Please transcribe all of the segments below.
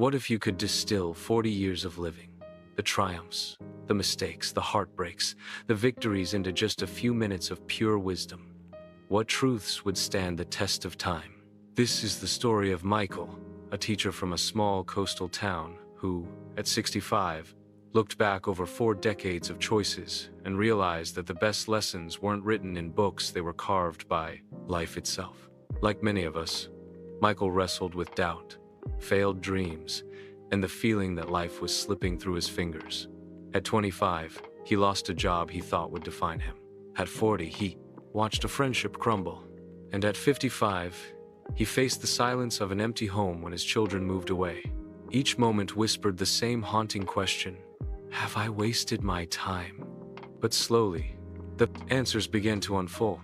What if you could distill 40 years of living, the triumphs, the mistakes, the heartbreaks, the victories into just a few minutes of pure wisdom? What truths would stand the test of time? This is the story of Michael, a teacher from a small coastal town who, at 65, looked back over 4 decades of choices and realized that the best lessons weren't written in books, they were carved by life itself. Like many of us, Michael wrestled with doubt, failed dreams, and the feeling that life was slipping through his fingers. At 25, he lost a job he thought would define him. At 40, he watched a friendship crumble. And at 55, he faced the silence of an empty home when his children moved away. Each moment whispered the same haunting question: have I wasted my time? But slowly, the answers began to unfold.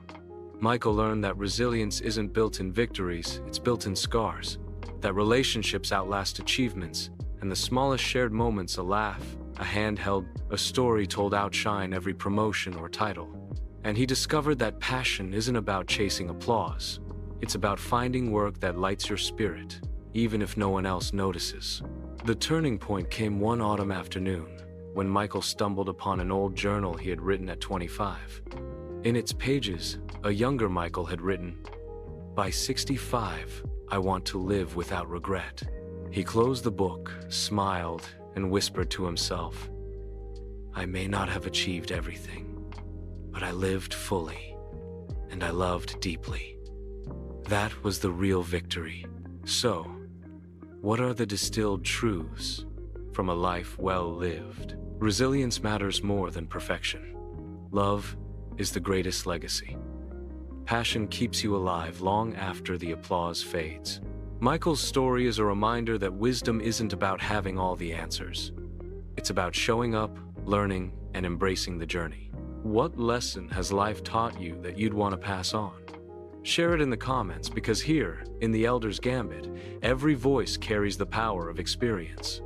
Michael learned that resilience isn't built in victories, it's built in scars. That relationships outlast achievements, and the smallest shared moments, a laugh, a hand held, a story told, outshine every promotion or title. And he discovered that passion isn't about chasing applause. It's about finding work that lights your spirit, even if no one else notices. The turning point came one autumn afternoon, when Michael stumbled upon an old journal he had written at 25. In its pages, a younger Michael had written, "By 65, I want to live without regret." He closed the book, smiled, and whispered to himself, "I may not have achieved everything, but I lived fully, and I loved deeply." That was the real victory. So, what are the distilled truths from a life well lived? Resilience matters more than perfection. Love is the greatest legacy. Passion keeps you alive long after the applause fades. Michael's story is a reminder that wisdom isn't about having all the answers. It's about showing up, learning, and embracing the journey. What lesson has life taught you that you'd want to pass on? Share it in the comments, because here, in the Elder's Gambit, every voice carries the power of experience.